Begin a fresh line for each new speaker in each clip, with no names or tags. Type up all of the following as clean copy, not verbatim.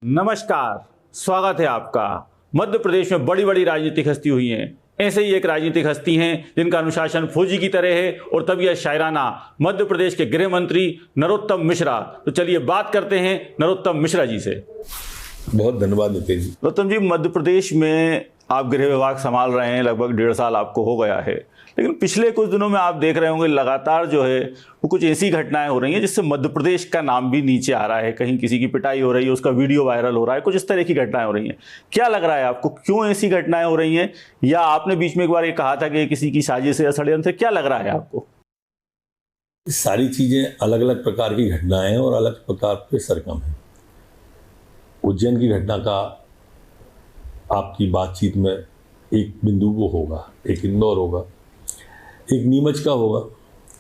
नमस्कार, स्वागत है आपका। मध्य प्रदेश में बड़ी बड़ी राजनीतिक हस्ती हुई हैं। ऐसे ही एक राजनीतिक हस्ती हैं जिनका अनुशासन फौजी की तरह है और तबीयत शायराना, मध्य प्रदेश के गृह मंत्री नरोत्तम मिश्रा। तो चलिए बात करते हैं नरोत्तम मिश्रा जी से।
बहुत धन्यवाद नितेश जी।
नरोत्तम जी, मध्य प्रदेश में आप गृह विभाग संभाल रहे हैं, लगभग 1.5 साल आपको हो गया है, लेकिन पिछले कुछ दिनों में आप देख रहे होंगे लगातार जो है वो कुछ ऐसी घटनाएं हो रही हैं जिससे मध्य प्रदेश का नाम भी नीचे आ रहा है। कहीं किसी की पिटाई हो रही है, उसका वीडियो वायरल हो रहा है, कुछ इस तरह की घटनाएं हो रही हैं। क्या लग रहा है आपको, क्यों ऐसी घटनाएं हो रही हैं? या आपने बीच में एक बार ये कहा था कि किसी की साजिश या षड्यंत्र, क्या लग रहा है आपको?
सारी चीजें अलग अलग प्रकार की घटनाएं हैं और अलग प्रकार के सरगम हैं। उज्जैन की घटना का आपकी बातचीत में एक बिंदु वो होगा, एक इंदौर होगा, एक नीमच का होगा।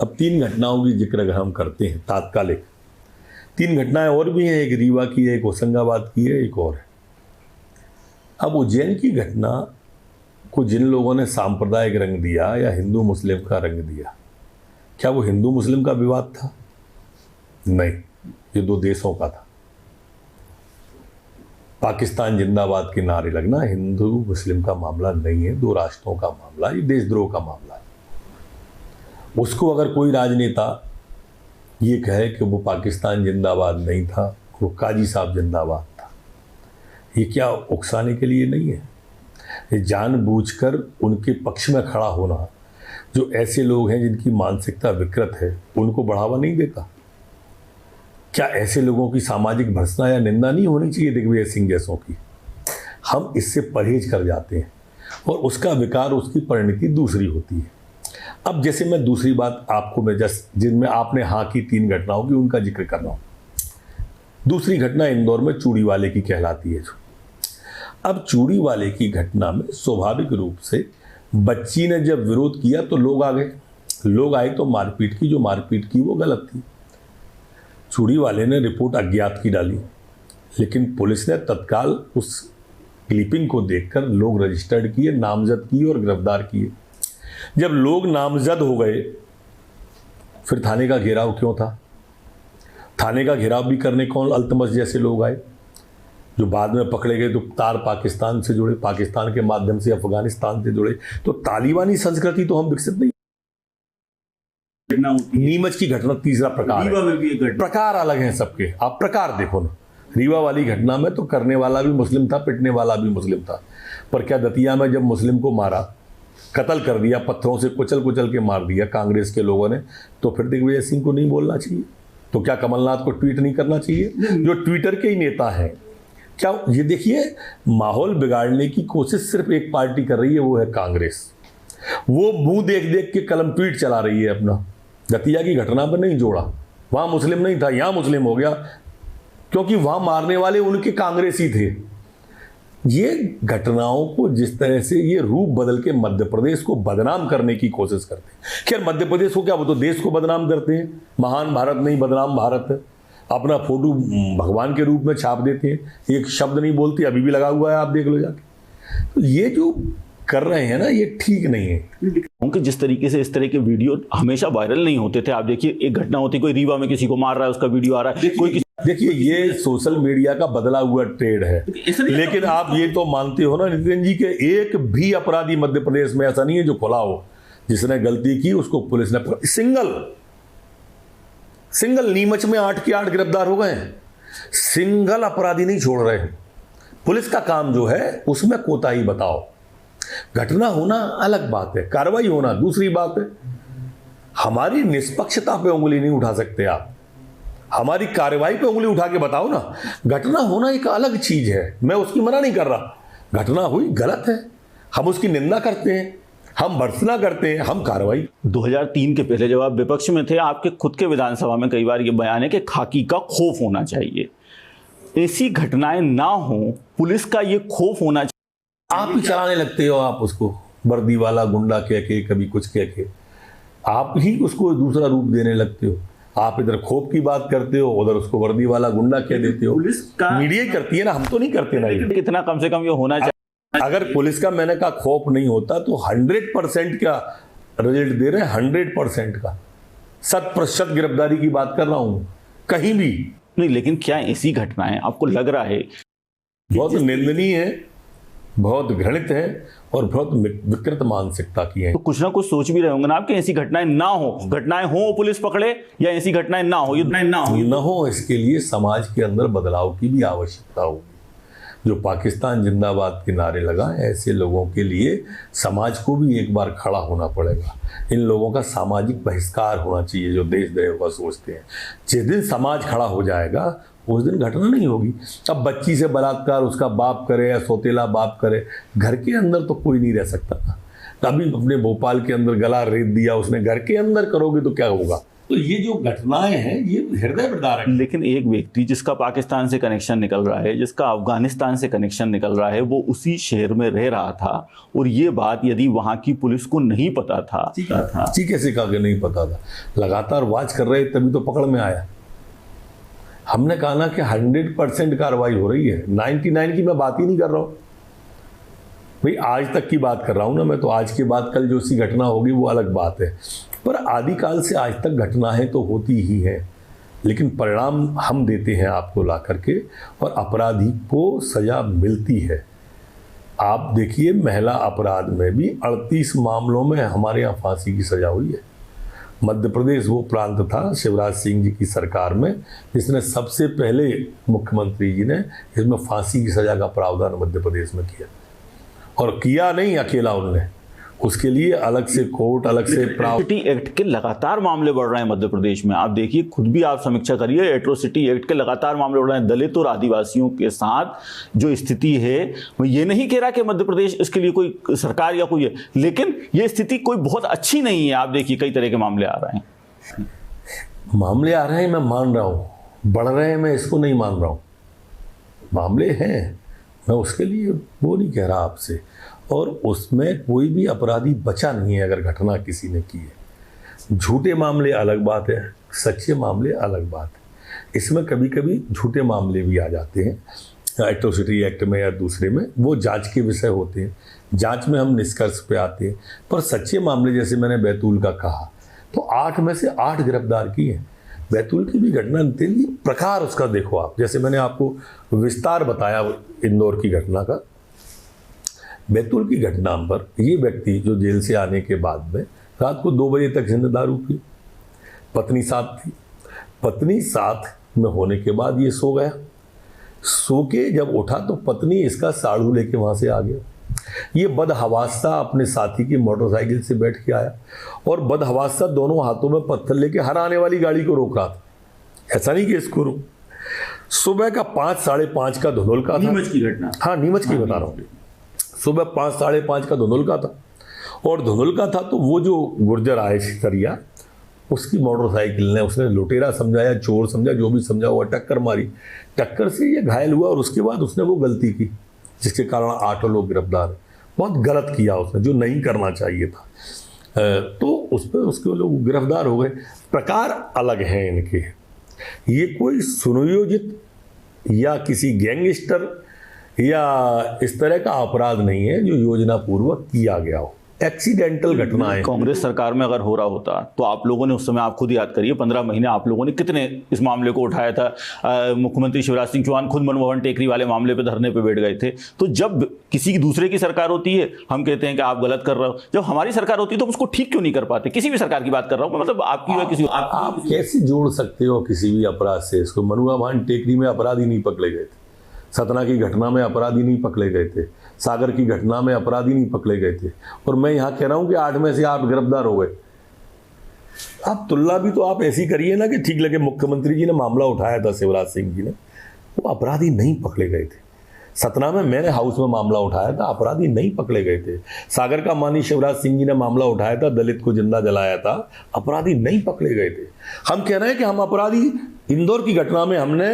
अब 3 घटनाओं की जिक्र अगर हम करते हैं तात्कालिक, 3 घटनाएं और भी हैं, एक रीवा की है, एक होशंगाबाद की है, एक और है। अब उज्जैन की घटना को जिन लोगों ने सांप्रदायिक रंग दिया या हिंदू मुस्लिम का रंग दिया, क्या वो हिंदू मुस्लिम का विवाद था? नहीं, ये 2 देशों का था। पाकिस्तान जिंदाबाद के नारे लगना हिंदू मुस्लिम का मामला नहीं है, 2 राष्ट्रों का मामला, ये देशद्रोह का मामला है। उसको अगर कोई राजनेता ये कहे कि वो पाकिस्तान जिंदाबाद नहीं था, वो काजी साहब जिंदाबाद था, ये क्या उकसाने के लिए नहीं है? ये जानबूझकर उनके पक्ष में खड़ा होना, जो ऐसे लोग हैं जिनकी मानसिकता विकृत है, उनको बढ़ावा नहीं देता। क्या ऐसे लोगों की सामाजिक भर्त्सना या निंदा नहीं होनी चाहिए दिग्विजय सिंह जैसों की? हम इससे परहेज कर जाते हैं और उसका विकार, उसकी परिणति दूसरी होती है। अब जैसे मैं दूसरी बात आपको मैं जिनमें आपने हाँ की 3 घटनाओं की, उनका जिक्र कर रहा हूँ। दूसरी घटना इंदौर में चूड़ी वाले की कहलाती है। अब चूड़ी वाले की घटना में स्वाभाविक रूप से बच्ची ने जब विरोध किया तो लोग आ गए, लोग आए तो मारपीट की, जो मारपीट की वो गलत थी। चूड़ी वाले ने रिपोर्ट अज्ञात की डाली, लेकिन पुलिस ने तत्काल उस क्लिपिंग को देखकर लोग रजिस्टर्ड किए, नामजद किए और गिरफ्तार किए। जब लोग नामजद हो गए, फिर थाने का घेराव क्यों था? थाने का घेराव भी करने कौन अल्तमश जैसे लोग आए, जो बाद में पकड़े गए तो तार पाकिस्तान से जुड़े, पाकिस्तान के माध्यम से अफगानिस्तान से जुड़े। तो तालिबानी संस्कृति तो हम विकसित नहीं। नीमच की घटना तीसरा प्रकार है। प्रकार अलग हैं सबके, आप प्रकार देखो ना। रीवा वाली घटना में तो करने वाला भी मुस्लिम था, पिटने वाला भी मुस्लिम था, पर क्या दतिया में जब मुस्लिम को मारा, कत्ल कर दिया, पत्थरों से कुचल कुचल के मार दिया कांग्रेस के लोगों ने, तो फिर दिग्विजय सिंह को नहीं बोलना चाहिए? तो क्या कमलनाथ को ट्वीट नहीं करना चाहिए, जो ट्विटर के ही नेता हैं? क्या ये देखिए, माहौल बिगाड़ने की कोशिश सिर्फ एक पार्टी कर रही है, वो है कांग्रेस। वो मुंह देख देख के कलम ट्वीट चला रही है अपना। दतिया की घटना पर नहीं जोड़ा, वहां मुस्लिम नहीं था, यहां मुस्लिम हो गया, क्योंकि वहां मारने वाले उनके कांग्रेसी थे। ये घटनाओं को जिस तरह से ये रूप बदल के मध्य प्रदेश को बदनाम करने की कोशिश करते हैं। खैर, मध्य प्रदेश को क्या, वो तो देश को बदनाम करते हैं। महान भारत नहीं, बदनाम भारत है। अपना फोटो भगवान के रूप में छाप देते हैं, एक शब्द नहीं बोलते, अभी भी लगा हुआ है, आप देख लो जाके। तो ये जो कर रहे हैं ना, ये ठीक नहीं है।
क्योंकि जिस तरीके से इस तरह के वीडियो हमेशा वायरल नहीं होते थे। आप देखिए, एक घटना होती, कोई रीवा में किसी को मार रहा है, उसका वीडियो आ रहा है, कोई
देखिए, ये सोशल मीडिया का बदला हुआ ट्रेड है। लेकिन आप ये तो मानते हो ना नितिन जी के एक भी अपराधी मध्य प्रदेश में ऐसा नहीं है जो खुला हो। जिसने गलती की उसको पुलिस ने सिंगल नीमच में 8 के 8 गिरफ्तार हो गए हैं। सिंगल अपराधी नहीं छोड़ रहे हैं। पुलिस का काम जो है उसमें कोताही बताओ। घटना होना अलग बात है, कार्रवाई होना दूसरी बात है। हमारी निष्पक्षता पे उंगली नहीं उठा सकते आप, हमारी कार्रवाई पे उंगली उठा के बताओ ना। घटना होना एक अलग चीज है, मैं उसकी मना नहीं कर रहा। घटना हुई, गलत है, हम उसकी निंदा करते हैं, हम भर्त्सना करते हैं, हम कार्रवाई।
2003 के पहले जब आप विपक्ष में थे, आपके खुद के विधानसभा में कई बार ये बयान है कि खाकी का खौफ होना चाहिए। ऐसी घटनाएं ना हो, पुलिस का ये खौफ होना चाहिए।
आप ही चलाने लगते हो, आप उसको वर्दी वाला गुंडा कह के, कभी कुछ कह के आप ही उसको दूसरा रूप देने लगते हो। आप इधर खौफ की बात करते हो, उधर उसको वर्दी वाला गुंडा कह देते हो।
पुलिस का
मीडिया करती है ना, हम तो नहीं करते ना। ये
कितना कम से कम ये होना चाहिए।
अगर पुलिस का मैंने कहा खौफ नहीं होता तो 100% का रिजल्ट दे रहे हैं, 100% का। 100% गिरफ्तारी की बात कर रहा हूं, कहीं भी
नहीं, लेकिन क्या ऐसी घटनाएं आपको लग रहा है
बहुत निंदनीय है, बहुत घृणित है और बहुत विकृत मानसिकता की है।
तो कुछ ना कुछ सोच भी रहे होंगे ना आप कि ऐसी घटनाएं ना हो, घटनाएं हो पुलिस पकड़े, या ऐसी घटनाएं ना हो, ये
न हो, इसके लिए समाज के अंदर बदलाव की भी आवश्यकता होगी। जो पाकिस्तान जिंदाबाद के नारे लगाए, ऐसे लोगों के लिए समाज को भी एक बार खड़ा होना पड़ेगा। इन लोगों का सामाजिक बहिष्कार होना चाहिए जो देशद्रोह का सोचते हैं। जिस दिन समाज खड़ा हो जाएगा उस दिन घटना नहीं होगी। अब बच्ची से बलात्कार उसका बाप करे या सौतेला बाप करे, घर के अंदर तो कोई नहीं रह सकता ना। कभी अपने भोपाल के अंदर गला रेत दिया उसने, घर के अंदर करोगे तो क्या होगा। तो ये जो घटनाएं हैं ये हृदय विदारक है।
लेकिन एक व्यक्ति जिसका पाकिस्तान से कनेक्शन निकल रहा है, जिसका अफगानिस्तान से कनेक्शन निकल रहा है, वो उसी शहर में रह रहा था, और ये बात यदि वहां की पुलिस को नहीं पता था,
कैसे कहा कि नहीं पता था, लगातार वॉच कर रहे तभी तो पकड़ में आया। हमने कहा ना कि 100% कार्रवाई हो रही है, 99 की मैं बात ही नहीं कर रहा हूं भाई, आज तक की बात कर रहा हूं ना मैं। तो आज के बाद कल जो सी घटना होगी वो अलग बात है, पर आदिकाल से आज तक घटनाएं तो होती ही हैं, लेकिन परिणाम हम देते हैं आपको ला करके, और अपराधी को सजा मिलती है। आप देखिए महिला अपराध में भी 38 मामलों में हमारे यहाँ फांसी की सजा हुई है। मध्य प्रदेश वो प्रांत था शिवराज सिंह जी की सरकार में जिसने सबसे पहले मुख्यमंत्री जी ने इसमें फांसी की सजा का प्रावधान मध्य प्रदेश में किया, और किया नहीं अकेला उन्होंने, उसके लिए अलग से कोर्ट, अलग से
एट्रोसिटी एक्ट के लगातार मामले बढ़ रहे हैं मध्य प्रदेश में। आप देखिए, खुद भी आप समीक्षा करिए, एट्रोसिटी एक्ट के लगातार मामले बढ़ रहे हैं। दलित और आदिवासियों के साथ जो स्थिति है, मैं ये नहीं कह रहा कि मध्य प्रदेश इसके लिए कोई सरकार या कोई है, लेकिन ये स्थिति कोई बहुत अच्छी नहीं है। आप देखिए कई तरह के मामले आ रहे हैं।
मामले आ रहे हैं, मैं मान रहा हूँ, बढ़ रहे हैं, मैं इसको नहीं मान रहा हूँ। मामले हैं, मैं उसके लिए वो नहीं कह रहा आपसे, और उसमें कोई भी अपराधी बचा नहीं है अगर घटना किसी ने की है। झूठे मामले अलग बात है, सच्चे मामले अलग बात है। इसमें कभी कभी झूठे मामले भी आ जाते हैं एट्रोसिटी एक्ट में या दूसरे में, वो जांच के विषय होते हैं, जांच में हम निष्कर्ष पे आते हैं। पर सच्चे मामले जैसे मैंने बैतूल का कहा, तो 8 में से 8 गिरफ्तार किए हैं। बैतूल की भी घटना नितेंद्र, प्रकार उसका देखो आप, जैसे मैंने आपको विस्तार बताया इंदौर की घटना का, बैतूल की घटना पर ये व्यक्ति जो जेल से आने के बाद में रात को 2 बजे तक जिंदा दारू पी, पत्नी साथ थी, पत्नी साथ में होने के बाद ये सो गया, सो के जब उठा तो पत्नी इसका साड़ू लेके वहाँ से आ गया। ये बदहवासा अपने साथी की मोटरसाइकिल से बैठ के आया, और बदहवासा दोनों हाथों में पत्थर लेके हर आने वाली गाड़ी को रोक रहा था। ऐसा नहीं कि इसको रोक, सुबह का 5 साढ़े 5 का धुंधुलका था।
नीमच की घटना,
हाँ नीमच की बता रहा हूँ। सुबह 5 साढ़े 5 का धुंधुलका था, और धुंधुलका था तो वो जो गुर्जर आए सिकरिया, उसकी मोटरसाइकिल ने, उसने लुटेरा समझा या चोर समझा, जो भी समझा हुआ, टक्कर मारी। टक्कर से ये घायल हुआ, और उसके बाद उसने वो गलती की जिसके कारण 8 लोग गिरफ्तार। बहुत गलत किया उसने, जो नहीं करना चाहिए था, तो उस पर उसके लोग गिरफ्तार हो गए। प्रकार अलग हैं इनके, ये कोई सुनियोजित या किसी गैंगस्टर या इस तरह का अपराध नहीं है जो योजना पूर्वक किया गया हो, एक्सीडेंटल घटनाएं।
कांग्रेस सरकार में अगर हो रहा होता तो आप लोगों ने उस समय, आप खुद याद करिए, 15 महीने आप लोगों ने कितने इस मामले को उठाया था। मुख्यमंत्री शिवराज सिंह चौहान खुद मनमोहन टेकरी वाले मामले पे धरने पे बैठ गए थे। तो जब किसी की दूसरे की सरकार होती है, हम कहते हैं कि आप गलत कर रहे हो। जब हमारी सरकार होती है तो उसको ठीक क्यों नहीं कर पाते? किसी भी सरकार की बात कर रहा हूँ, मतलब आपकी या किसी,
आप कैसे जोड़ सकते हो किसी भी अपराध से इसको? मनमोहन टेकरी में अपराधी नहीं पकड़े गए थे, सतना की घटना में अपराधी नहीं पकड़े गए थे, सागर की घटना में अपराधी नहीं पकड़े गए थे, और मैं यहां कह रहा हूं कि 8 में से 8 गिरफ्तार हो गए। आप तुलना भी तो आप ऐसी करिए ना कि ठीक लगे। मुख्यमंत्री जी ने मामला उठाया था, शिवराज सिंह जी ने, वो अपराधी नहीं पकड़े गए थे। सतना में मैंने हाउस में मामला उठाया था, अपराधी नहीं पकड़े गए थे। सागर का माननीय शिवराज सिंह जी ने मामला उठाया था, दलित को जिंदा जलाया था, अपराधी नहीं पकड़े गए थे। हम कह रहे हैं कि हम अपराधी, इंदौर की घटना में हमने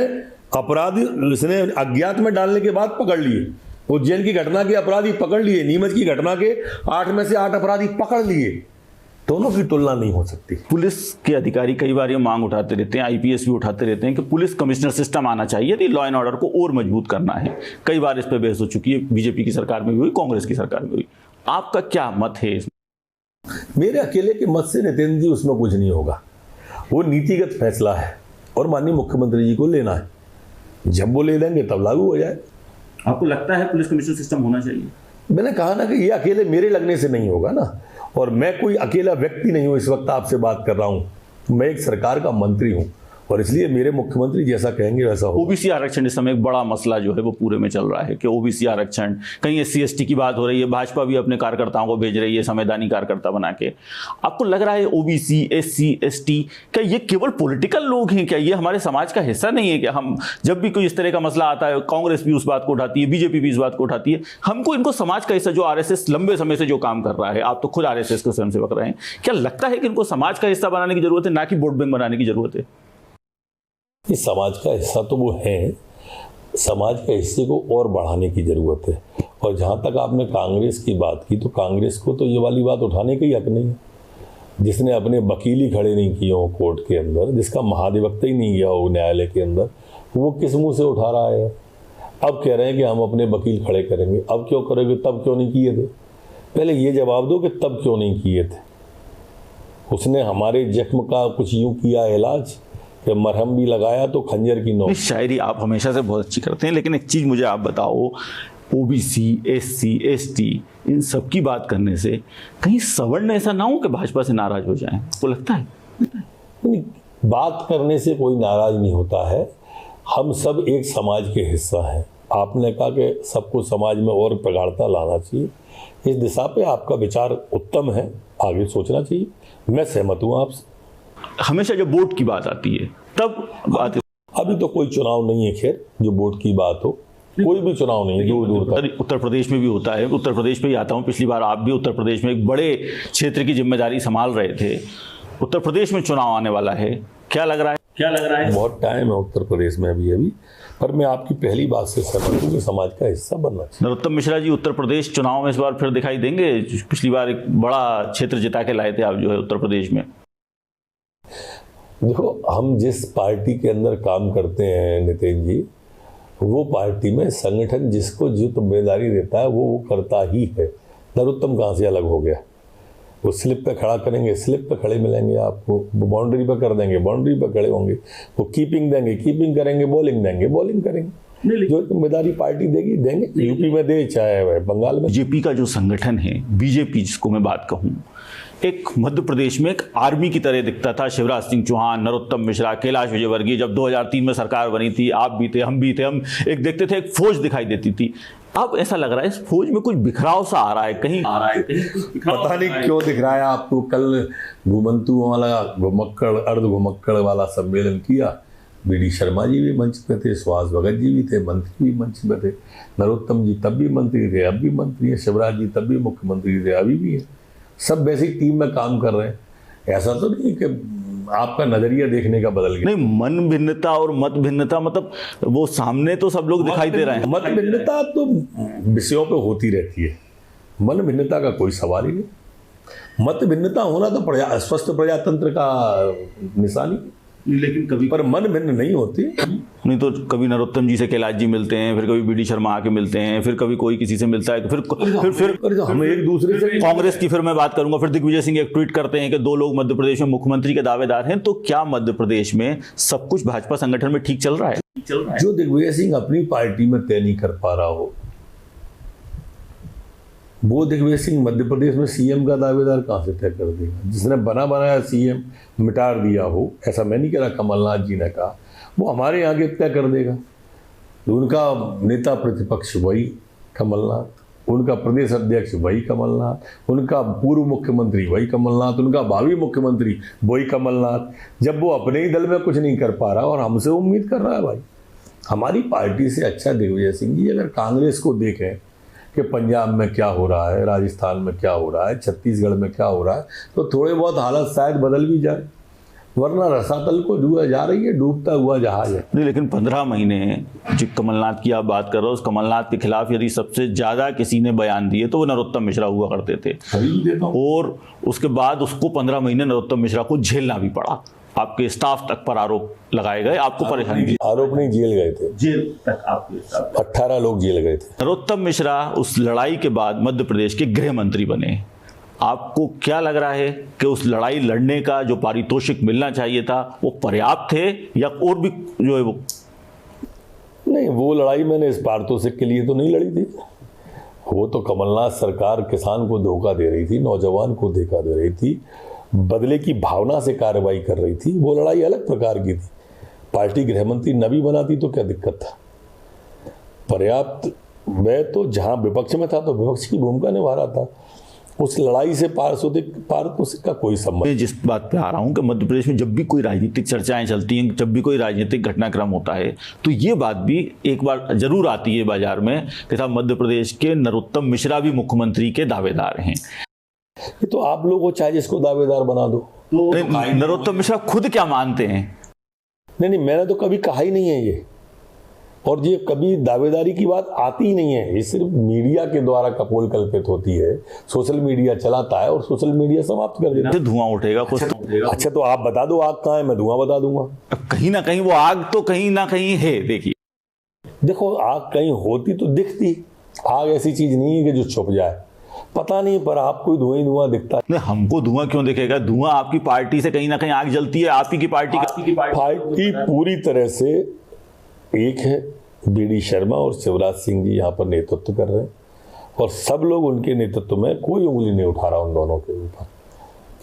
अपराधी इसने अज्ञात में डालने के बाद पकड़ लिए, उज्जैन की घटना के अपराधी पकड़ लिए, नीमच की घटना के 8 में से 8 अपराधी पकड़ लिए। दोनों की तुलना नहीं हो सकती।
पुलिस के अधिकारी कई बार ये मांग उठाते रहते हैं, आईपीएस भी उठाते रहते हैं कि पुलिस कमिश्नर सिस्टम आना चाहिए यदि लॉ एंड ऑर्डर को और मजबूत करना है। कई बार इस पर बहस हो चुकी है, बीजेपी की सरकार में भी हुई, कांग्रेस की सरकार में हुई। आपका क्या मत है इसमें?
मेरे अकेले के मत से नितिन जी उसमें कुछ नहीं होगा। वो नीतिगत फैसला है और माननीय मुख्यमंत्री जी को लेना है। जब वो ले लेंगे तब लागू हो जाए।
आपको लगता है पुलिस कमिश्नर सिस्टम होना चाहिए?
मैंने कहा ना कि ये अकेले मेरे लगने से नहीं होगा ना, और मैं कोई अकेला व्यक्ति नहीं हूँ। इस वक्त आपसे बात कर रहा हूँ, मैं एक सरकार का मंत्री हूँ और इसलिए मेरे मुख्यमंत्री जैसा कहेंगे वैसा होगा।
ओबीसी आरक्षण इस समय एक बड़ा मसला जो है वो पूरे में चल रहा है कि ओबीसी आरक्षण, कहीं SC ST की बात हो रही है, भाजपा भी अपने कार्यकर्ताओं को भेज रही है संवैधानिक कार्यकर्ता बना के। आपको लग रहा है ओबीसी SC ST क्या ये केवल पॉलिटिकल लोग हैं? क्या ये हमारे समाज का हिस्सा नहीं है? क्या हम जब भी कोई इस तरह का मसला आता है, कांग्रेस भी उस बात को उठाती है, बीजेपी भी इस बात को उठाती है, हमको इनको समाज का हिस्सा, जो RSS लंबे समय से जो काम कर रहा है, आप तो खुद RSS के स्वयंसेवक रहे हैं, क्या लगता है कि इनको समाज का हिस्सा बनाने की जरूरत है, ना कि वोट बैंक बनाने की जरूरत है?
इस समाज का हिस्सा तो वो है, समाज के हिस्से को और बढ़ाने की ज़रूरत है। और जहाँ तक आपने कांग्रेस की बात की, तो कांग्रेस को तो ये वाली बात उठाने का ही हक नहीं है। जिसने अपने वकील ही खड़े नहीं किए हो कोर्ट के अंदर, जिसका महाधिवक्ता ही नहीं गया हो न्यायालय के अंदर, वो किस मुँह से उठा रहा है? अब कह रहे हैं कि हम अपने वकील खड़े करेंगे। अब क्यों करोगे? तब क्यों नहीं किए थे? पहले ये जवाब दो कि तब क्यों नहीं किए थे। उसने हमारे जख्म का कुछ यूँ किया इलाज कि मरहम भी लगाया तो खंजर की नोक।
शायरी आप हमेशा से बहुत अच्छी करते हैं, लेकिन एक चीज़ मुझे आप बताओ, OBC SC ST इन सब की बात करने से कहीं सवर्ण ऐसा ना हो कि भाजपा से नाराज हो जाएं? आपको लगता है?
नहीं, बात करने से कोई नाराज नहीं होता है। हम सब एक समाज के हिस्सा हैं। आपने कहा कि सबको समाज में और प्रगाढ़ता लाना चाहिए, इस दिशा पे आपका विचार उत्तम है, आगे सोचना चाहिए। मैं सहमत हूँ आपसे।
हमेशा जब वोट की बात आती है तब बात,
अभी तो कोई चुनाव नहीं है खैर जो वोट की बात हो, कोई भी चुनाव नहीं है दूर दूर तक।
उत्तर प्रदेश में भी होता है, उत्तर प्रदेश पे ही आता हूँ। पिछली बार आप भी उत्तर प्रदेश में एक बड़े क्षेत्र की जिम्मेदारी संभाल रहे थे। उत्तर प्रदेश में चुनाव आने वाला है, क्या लग रहा है?
बहुत टाइम है उत्तर प्रदेश में अभी, पर मैं आपकी पहली बात से सहमत हूँ कि समाज का हिस्सा बनना चाहिए।
नरोत्तम मिश्रा जी उत्तर प्रदेश चुनाव में इस बार फिर दिखाई देंगे? पिछली बार एक बड़ा क्षेत्र जिता के लाए थे आप जो है उत्तर प्रदेश में।
देखो, हम जिस पार्टी के अंदर काम करते हैं नितिन जी, वो पार्टी में संगठन जिसको जो जिम्मेदारी देता है वो करता ही है। नरोत्तम कहाँ से अलग हो गया? वो स्लिप पे खड़ा करेंगे, स्लिप पे खड़े मिलेंगे आपको। वो बाउंड्री पे कर देंगे, बाउंड्री पे खड़े होंगे। वो कीपिंग देंगे, कीपिंग करेंगे। बॉलिंग देंगे, बॉलिंग करेंगे। जो जिम्मेदारी पार्टी देंगे। यूपी में दे चाहे बंगाल में।
बीजेपी का जो संगठन है, बीजेपी जिसको मैं बात कहूँ, एक मध्य प्रदेश में एक आर्मी की तरह दिखता था। शिवराज सिंह चौहान, नरोत्तम मिश्रा, कैलाश विजयवर्गीय, जब 2003 में सरकार बनी थी, आप भी थे, हम भी थे, हम एक देखते थे, एक फौज दिखाई देती थी। अब ऐसा लग रहा है इस फौज में कुछ बिखराव सा आ रहा है, कहीं
पता नहीं क्यों दिख रहा है आपको। कल घुमंतुओं वाला घुमक्कड़, अर्ध घुमक्कड़ वाला सम्मेलन किया। BD शर्मा जी भी मंच पे थे, सुहास भगत जी भी थे, मंत्री भी मंच पे थे। नरोत्तम जी तब भी मंत्री थे, अब भी मंत्री है। शिवराज जी तब भी मुख्यमंत्री थे, अभी भी है। सब बेसिक टीम में काम कर रहे हैं। ऐसा तो नहीं कि आपका नजरिया देखने का बदल गया।
नहीं, मन भिन्नता और मत भिन्नता, मतलब वो सामने तो सब लोग दिखाई दे रहे हैं।
मत भिन्नता तो विषयों पे होती रहती है, मन भिन्नता का कोई सवाल ही नहीं। मत भिन्नता होना तो स्वस्थ प्रजातंत्र का निशानी,
लेकिन कभी
पर मन भिन्न नहीं होती।
नहीं तो कभी नरोत्तम जी से कैलाश जी मिलते हैं, फिर कभी BD शर्मा आके मिलते हैं, फिर कभी कोई किसी से मिलता है, तो फिर
हम एक दूसरे से
कांग्रेस की फिर मैं बात करूंगा। फिर दिग्विजय सिंह एक ट्वीट करते हैं कि 2 लोग मध्य प्रदेश में मुख्यमंत्री के दावेदार हैं। तो क्या मध्य प्रदेश में सब कुछ भाजपा संगठन में ठीक चल रहा है?
जो दिग्विजय सिंह अपनी पार्टी में तय नहीं कर पा रहा हो, वो दिग्विजय सिंह मध्य प्रदेश में CM का दावेदार कहाँ से तय कर देगा? जिसने बना बनाया CM मिटार दिया हो, ऐसा मैं नहीं कह रहा, कमलनाथ जी ने कहा, वो हमारे यहाँ के तय कर देगा। उनका नेता प्रतिपक्ष वही कमलनाथ, उनका प्रदेश अध्यक्ष वही कमलनाथ, उनका पूर्व मुख्यमंत्री वही कमलनाथ, उनका भावी मुख्यमंत्री वही कमलनाथ। जब वो अपने ही दल में कुछ नहीं कर पा रहा और हमसे उम्मीद कर रहा है, भाई हमारी पार्टी से अच्छा दिग्विजय सिंह जी अगर कांग्रेस को देखें कि पंजाब में क्या हो रहा है, राजस्थान में क्या हो रहा है, छत्तीसगढ़ में क्या हो रहा है, तो थोड़े बहुत हालत शायद बदल भी जाए, वरना रसातल को डूबा जा रही है, डूबता हुआ जहाज है।
नहीं, लेकिन 15 महीने जो कमलनाथ की आप बात कर रहे हो, उस कमलनाथ के खिलाफ यदि सबसे ज्यादा किसी ने बयान दिए तो वो नरोत्तम मिश्रा हुआ करते थे, और उसके बाद उसको 15 महीने नरोत्तम मिश्रा को झेलना भी पड़ा। आपके स्टाफ तक पर आरोप लगाए गए, आपको परेशानी भी।
आरोप नहीं, जेल गए थे,
जेल तक आपके
18 लोग जेल गए थे।
नरोत्तम मिश्रा उस लड़ाई के बाद मध्य प्रदेश के गृह मंत्री बने। आपको क्या लग रहा है कि उस लड़ाई लड़ने का जो पारितोषिक मिलना चाहिए था वो पर्याप्त है या और भी जो है वो?
नहीं, वो लड़ाई मैंने इस पारितोषिक के लिए तो नहीं लड़ी थी। वो तो कमलनाथ सरकार किसान को धोखा दे रही थी, नौजवान को धोखा दे रही थी, बदले की भावना से कार्रवाई कर रही थी। वो लड़ाई अलग प्रकार की थी। पार्टी गृहमंत्री न भी बनाती तो क्या दिक्कत था। पर्याप्त, मैं तो जहां विपक्ष में था तो विपक्ष की भूमिका निभा रहा था। उस लड़ाई से पारितोषिक का कोई संबंध।
मैं जिस बात पे आ रहा हूं कि मध्य प्रदेश में जब भी कोई राजनीतिक चर्चाएं चलती हैं, जब भी कोई राजनीतिक घटनाक्रम होता है, तो ये बात भी एक बार जरूर आती है बाजार में कि साहब मध्य प्रदेश के नरोत्तम मिश्रा भी मुख्यमंत्री के दावेदार हैं।
ये तो आप लोग चाहे जिसको दावेदार बना दो।
तो नरोत्तम मिश्रा खुद क्या मानते हैं?
नहीं, मैंने तो कभी कहा ही नहीं है ये, और ये कभी दावेदारी की बात आती ही नहीं है। ये सिर्फ मीडिया के द्वारा कपोल कल्पित होती है। सोशल मीडिया चलाता है और सोशल मीडिया समाप्त कर देता है।
धुआं उठेगा कुछ।
अच्छा तो आप बता दो आग कहाँ है, मैं धुआं बता दूंगा।
कहीं ना कहीं वो आग तो कहीं ना कहीं है।
देखो आग कहीं होती तो दिखती। आग ऐसी चीज नहीं है कि जो छुप जाए। पता नहीं, पर आपको ही धुआं दिखता है।
नहीं, हमको धुआं क्यों दिखेगा? धुआं आपकी पार्टी से कहीं ना कहीं आग जलती है। आप ही की पार्टी
पूरी तरह से एक है। बीडी शर्मा और शिवराज सिंह जी यहाँ पर नेतृत्व कर रहे हैं और सब लोग उनके नेतृत्व में, कोई उंगली नहीं उठा रहा उन दोनों के ऊपर।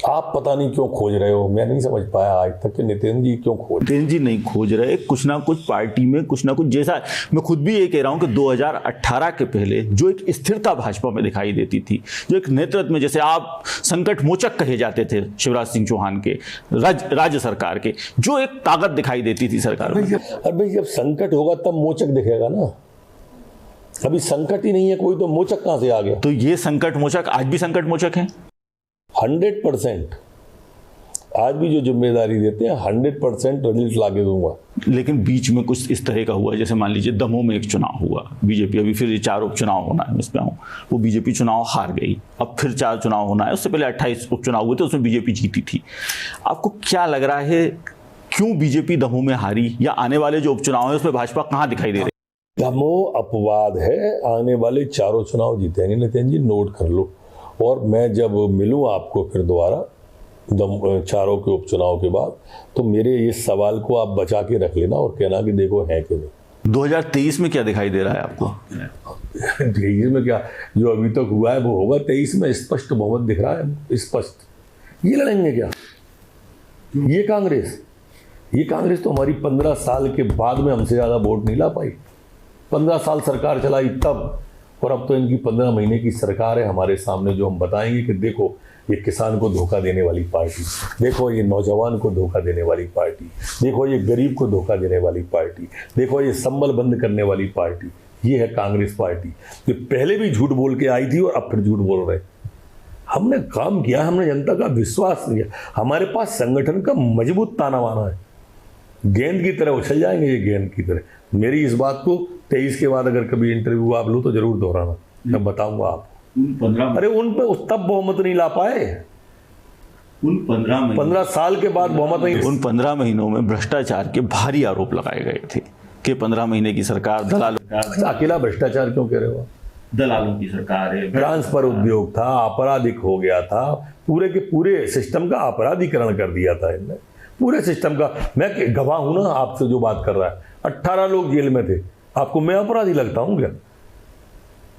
आप पता नहीं क्यों खोज रहे हो, मैं नहीं समझ पाया आज तक कि नितिन जी क्यों खोज।
नितिन जी नहीं खोज रहे, कुछ ना कुछ पार्टी में कुछ ना कुछ, जैसा मैं खुद भी ये कह रहा हूं कि 2018 के पहले जो एक स्थिरता भाजपा में दिखाई देती थी, जो एक नेतृत्व में, जैसे आप संकट मोचक कहे जाते थे शिवराज सिंह चौहान के, राज्य सरकार के, जो एक ताकत दिखाई देती थी सरकार में।
अरे जब संकट होगा तब मोचक दिखेगा ना। अभी संकट ही नहीं है कोई, तो मोचक कहां से आ गया?
तो ये संकट मोचक आज भी संकट मोचक है
100%। आज भी जो जिम्मेदारी देते हैं 100% रिजल्ट लाके दूंगा।
लेकिन बीच में कुछ इस तरह का हुआ, जैसे मान लीजिए दमोह में एक चुनाव हुआ, बीजेपी, अभी फिर 4 उपचुनाव होना है, इसमें वो बीजेपी चुनाव हार गई, अब फिर 4 चुनाव होना है। उससे पहले 28 उपचुनाव हुए थे, उसमें बीजेपी जीती थी। आपको क्या लग रहा है क्यों बीजेपी दमोह में हारी, या आने वाले जो उपचुनाव है उसमें भाजपा कहाँ दिखाई दे रही?
दमोह अपवाद है, आने वाले 4 चुनाव जीतेंगे नितिन जी, नोट कर लो। और मैं जब मिलूं आपको फिर दोबारा 4 के उपचुनाव के बाद, तो मेरे इस सवाल को आप बचा के रख लेना और कहना कि देखो है कि नहीं।
2023 में क्या दिखाई दे रहा है आपको?
23 में क्या, जो अभी तक हुआ है वो होगा। 23 में स्पष्ट बहुमत दिख रहा है, स्पष्ट। ये लड़ेंगे क्या ये कांग्रेस तो हमारी 15 साल के बाद में हमसे ज़्यादा वोट नहीं ला पाई। 15 साल सरकार चलाई तब, और अब तो इनकी 15 महीने की सरकार है हमारे सामने, जो हम बताएंगे कि देखो ये किसान को धोखा देने वाली पार्टी, देखो ये नौजवान को धोखा देने वाली पार्टी, देखो ये गरीब को धोखा देने वाली पार्टी, देखो ये संबल बंद करने वाली पार्टी। ये है कांग्रेस पार्टी, जो पहले भी झूठ बोल के आई थी और अब फिर झूठ बोल रहे। हमने काम किया, हमने जनता का विश्वास लिया, हमारे पास संगठन का मजबूत ताना बाना है। गेंद की तरह उछल जाएंगे ये, गेंद की तरह। मेरी इस बात को 23 के बाद अगर कभी इंटरव्यू आप लो तो जरूर दोहराना, मैं बताऊंगा आपको। अरे उन पे तब बहुमत नहीं ला पाए,
उन
15 साल के बाद बहुमत नहीं।
उन 15 महीनों में भ्रष्टाचार के भारी आरोप लगाए गए थे कि 15 महीने की सरकार दलालों।
अकेला भ्रष्टाचार क्यों कह रहे हो?
दलालों की सरकार है,
ट्रांसफर उद्योग था, आपराधिक हो गया था, पूरे के पूरे सिस्टम का अपराधीकरण कर दिया था इनने, पूरे सिस्टम का। मैं गवाह हूं ना आपसे जो बात कर रहा है। 18 लोग जेल में थे, आपको मैं अपराधी लगता हूं क्या?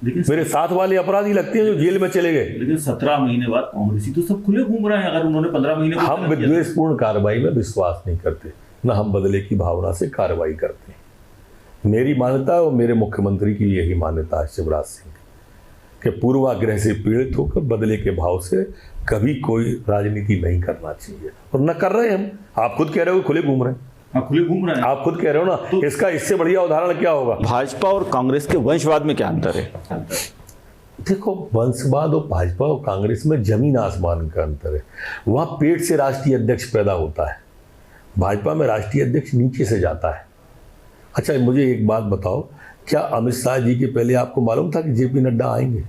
मेरे साथ वाले अपराधी लगते हैं जो जेल में चले गए।
लेकिन 17 महीने बाद कांग्रेसी तो सब खुले घूम रहे हैं। अगर उन्होंने 15 महीने,
हम विद्वेषपूर्ण कार्रवाई में विश्वास नहीं करते, न हम बदले की भावना से कार्रवाई करते हैं। मेरी मान्यता और मेरे मुख्यमंत्री की यही मान्यता है शिवराज सिंह कि पूर्वाग्रह से पीड़ित होकर बदले के भाव से कभी कोई राजनीति नहीं करना चाहिए, और न कर रहे हम। आप खुद कह रहे हो खुले घूम रहे हैं, आप खुद कह रहे हो ना, तो इसका इससे बढ़िया उदाहरण क्या होगा?
भाजपा और कांग्रेस के वंशवाद में क्या अंतर है?
देखो, वंशवाद और भाजपा और कांग्रेस में जमीन आसमान का अंतर है। वहां पेट से राष्ट्रीय अध्यक्ष पैदा होता है, भाजपा में राष्ट्रीय अध्यक्ष नीचे से जाता है। अच्छा मुझे एक बात बताओ, क्या अमित शाह जी के पहले आपको मालूम था कि जेपी नड्डा आएंगे?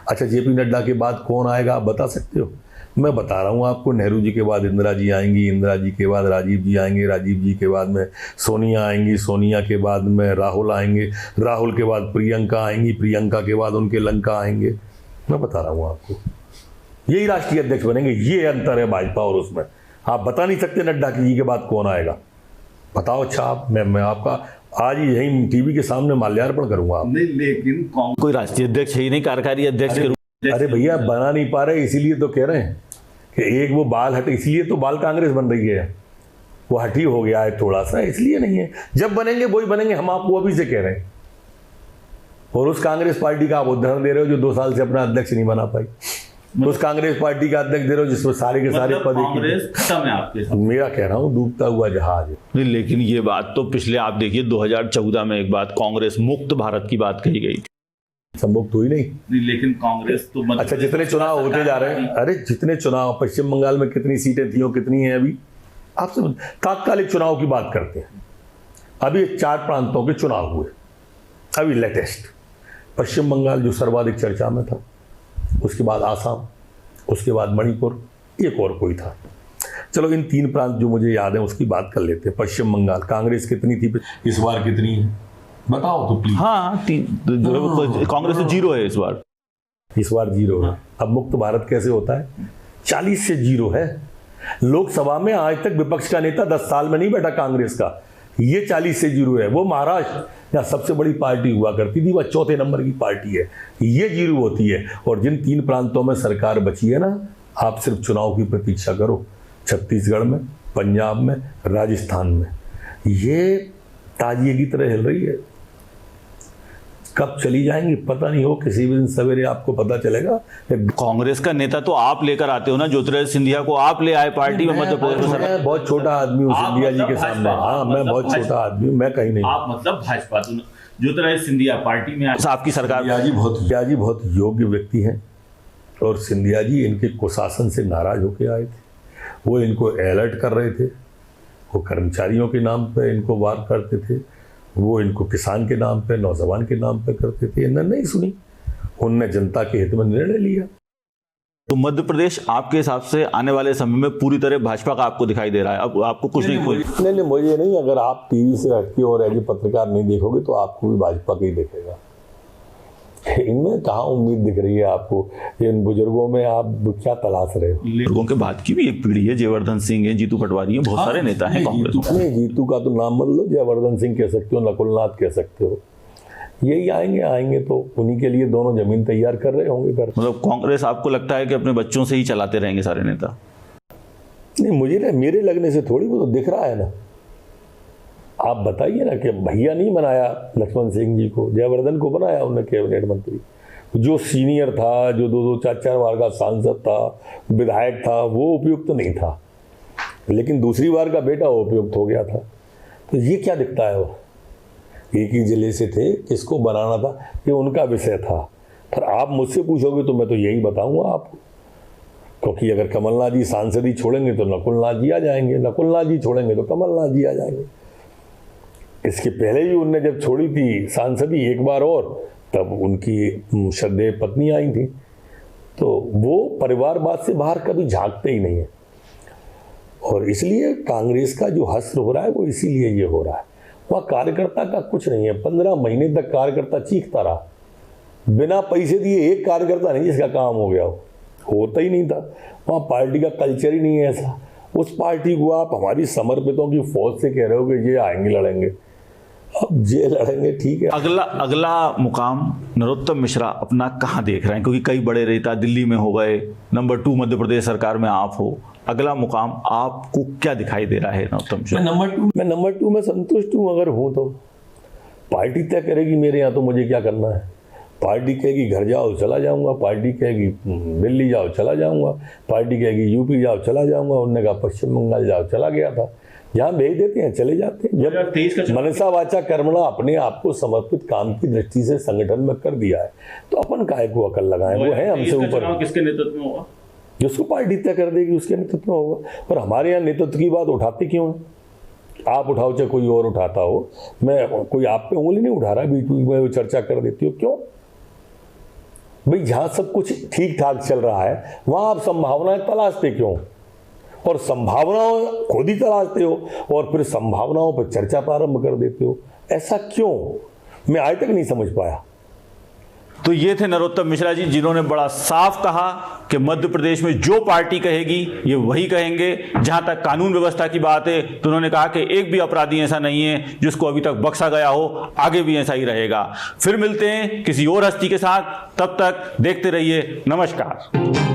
अच्छा, जेपी नड्डा के बाद कौन आएगा आप बता सकते हो? मैं बता रहा हूँ आपको, नेहरू जी के बाद इंदिरा जी आएंगी, इंदिरा जी के बाद राजीव जी आएंगे, राजीव जी के बाद में सोनिया आएंगी, सोनिया के बाद में राहुल आएंगे, राहुल के बाद प्रियंका आएंगी, प्रियंका के बाद उनके लंका आएंगे। मैं बता रहा हूँ आपको, यही राष्ट्रीय अध्यक्ष बनेंगे। ये अंतर है भाजपा और उसमें। आप बता नहीं सकते नड्डा जी के बाद कौन आएगा, बताओ। अच्छा आप मैं आपका आज ही यही टीवी के सामने माल्यार्पण करूंगा।
नहीं, लेकिन कोई राष्ट्रीय अध्यक्ष है ही नहीं, कार्यकारी अध्यक्ष के रूप में।
अरे भैया बना नहीं पा रहे, इसीलिए तो कह रहे हैं कि एक वो बाल हटे, इसलिए तो बाल कांग्रेस बन रही है। वो हटी हो गया है थोड़ा सा, इसलिए नहीं है। जब बनेंगे वही बनेंगे, हम आपको अभी से कह रहे हैं। और उस कांग्रेस पार्टी का आप उदाहरण दे रहे हो जो 2 साल से अपना अध्यक्ष नहीं बना पाई। उस कांग्रेस पार्टी का अध्यक्ष दे रहे हो जिसमें सारे के सारे पद।
कांग्रेस खत्म है आपके साथ।
मेरा कह रहा हूँ डूबता हुआ जहाज है।
नहीं, लेकिन ये बात तो पिछले आप देखिए 2014 में एक बात कांग्रेस मुक्त भारत की बात कही गई थी,
संभव तो ही नहीं।
लेकिन कांग्रेस तो
अच्छा जितने चुनाव होते जा रहे हैं, अरे जितने चुनाव पश्चिम बंगाल में कितनी सीटें थी और कितनी है अभी, आपसे तात्कालिक चुनाव की बात करते हैं। अभी 4 प्रांतों के चुनाव हुए अभी लेटेस्ट। पश्चिम बंगाल जो सर्वाधिक चर्चा में था, उसके बाद आसाम, उसके बाद मणिपुर, एक और कोई था। चलो इन 3 प्रांत जो मुझे याद है उसकी बात कर लेते हैं। पश्चिम बंगाल कांग्रेस कितनी थी, इस बार कितनी है बताओ तो प्लीज।
हाँ, कांग्रेस तो 0 है इस बार।
इस बार 0 है। अब मुक्त भारत कैसे होता है? 40 से 0 है। लोकसभा में आज तक विपक्ष का नेता 10 साल में नहीं बैठा कांग्रेस का। ये 40 से 0 है। वो महाराष्ट्र जहाँ सबसे बड़ी पार्टी हुआ करती थी, वह 4थे नंबर की पार्टी है। ये 0 होती है। और जिन 3 प्रांतों में सरकार बची है ना, आप सिर्फ चुनाव की प्रतीक्षा करो। छत्तीसगढ़ में, पंजाब में, राजस्थान में ये ताजिए की तरह हिल रही है। कब चली जाएंगी पता नहीं हो, किसी भी दिन सवेरे आपको पता चलेगा।
कांग्रेस का नेता तो आप लेकर आते हो ना, ज्योतिरादित्य सिंधिया को आप ले आए पार्टी में मध्य प्रदेश में।
मैं बहुत छोटा आदमी हूँ सिंधिया जी के सामने। हाँ मैं बहुत छोटा आदमी हूँ, मैं कहीं नहीं।
आप मतलब भाजपा, ज्योतिरादित्य सिंधिया पार्टी में आपकी सरकार।
सिंधिया जी बहुत योग्य व्यक्ति हैं और सिंधिया जी इनके कुशासन से नाराज होकर आए थे। वो इनको अलर्ट कर रहे थे, वो कर्मचारियों के नाम पे इनको वार करते थे, वो इनको किसान के नाम पे, नौजवान के नाम पे करते थे। इन्होंने नहीं सुनी, उनने जनता के हित में निर्णय लिया।
तो मध्य प्रदेश आपके हिसाब से आने वाले समय में पूरी तरह भाजपा का आपको दिखाई दे रहा है? अब आपको कुछ नहीं
मुझे नहीं। अगर आप टीवी से हटके और एज ए पत्रकार नहीं देखोगे तो आपको भी भाजपा का ही दिखेगा। इनमें कहाँ उम्मीद दिख रही है आपको? इन बुजुर्गों में आप क्या तलाश रहे हो?
बुजुर्गों के बाद की भी एक पीढ़ी है, जयवर्धन सिंह है, जीतू पटवारी है, बहुत सारे नेता हैं कांग्रेस में।
जीतू का तो नाम मत लो, जयवर्धन सिंह कह सकते हो, नकुलनाथ कह सकते हो। यही आएंगे तो उन्हीं के लिए दोनों जमीन तैयार कर रहे होंगे घर।
मतलब कांग्रेस आपको लगता है कि अपने बच्चों से ही चलाते रहेंगे सारे नेता?
नहीं, मुझे ना, मेरे लगने से थोड़ी, वो तो दिख रहा है ना। आप बताइए ना कि भैया नहीं बनाया लक्ष्मण सिंह जी को, जयवर्धन को बनाया उन्होंने कैबिनेट मंत्री। जो सीनियर था, जो 2-2, 4-4 बार का सांसद था, विधायक था, वो उपयुक्त नहीं था, लेकिन दूसरी बार का बेटा उपयुक्त हो गया था। तो ये क्या दिखता है? वो एक ही जिले से थे, किसको बनाना था ये उनका विषय था। पर आप मुझसे पूछोगे तो मैं तो यही बताऊंगा आपको, क्योंकि अगर कमलनाथ जी सांसद ही छोड़ेंगे तो नकुलनाथ जी आ जाएंगे, नकुलनाथ जी छोड़ेंगे तो कमलनाथ जी आ जाएंगे। इसके पहले भी उनने जब छोड़ी थी सांसदी एक बार और, तब उनकी श्रद्धेय पत्नी आई थी। तो वो परिवारवाद से बाहर कभी झांकते ही नहीं है। और इसलिए कांग्रेस का जो हश्र हो रहा है वो इसीलिए ये हो रहा है। वहाँ कार्यकर्ता का कुछ नहीं है। 15 महीने तक कार्यकर्ता चीखता रहा, बिना पैसे दिए एक कार्यकर्ता नहीं जिसका काम हो गया होता ही नहीं था। वहाँ पार्टी का कल्चर ही नहीं है ऐसा। उस पार्टी को आप हमारी समर्पितों की फौज से कह रहे हो कि ये आएंगे लड़ेंगे, अब जे लड़ेंगे ठीक है।
अगला मुकाम नरोत्तम मिश्रा अपना कहाँ देख रहे हैं? क्योंकि कई बड़े नेता दिल्ली में हो गए, नंबर 2 मध्य प्रदेश सरकार में आप हो। अगला मुकाम आपको क्या दिखाई दे रहा है नरोत्तम मिश्रा?
मैं नंबर 2 में संतुष्ट हूँ। अगर हूँ तो पार्टी तय करेगी मेरे यहाँ, तो मुझे क्या करना है? पार्टी कहेगी घर जाओ चला जाऊंगा, पार्टी कहेगी दिल्ली जाओ चला जाऊंगा, पार्टी कहेगी यूपी जाओ चला जाऊंगा। उन्होंने कहा पश्चिम बंगाल जाओ चला गया था। जहाँ भेज देते हैं चले जाते हैं। जब मनसा वाचा कर्मणा अपने आप को समर्पित काम की दृष्टि से संगठन में कर दिया है तो अपन काहे को अकल लगाएं? वो है हमसे ऊपर।
किसके नेतृत्व में होगा?
जिसको पार्टी तय कर देगी उसके नेतृत्व में होगा। और हमारे यहाँ नेतृत्व की बात उठाते क्यों है? आप उठाओ चाहे कोई और उठाता हो, मैं कोई आप पे उंगली नहीं उठा रहा, बीच बीच में वो चर्चा कर देती हो। क्यों भाई? जहाँ सब कुछ ठीक ठाक चल रहा है वहाँ आप संभावनाएं तलाशते क्यों? और संभावनाओं खुद ही तलाशते हो और फिर संभावनाओं पर चर्चा प्रारंभ कर देते हो। ऐसा क्यों? मैं आज तक नहीं समझ पाया।
तो ये थे नरोत्तम मिश्रा जी, जिन्होंने बड़ा साफ कहा कि मध्य प्रदेश में जो पार्टी कहेगी ये वही कहेंगे। जहां तक कानून व्यवस्था की बात है तो उन्होंने कहा कि एक भी अपराधी ऐसा नहीं है जिसको अभी तक बख्शा गया हो, आगे भी ऐसा ही रहेगा। फिर मिलते हैं किसी और हस्ती के साथ, तब तक देखते रहिए। नमस्कार।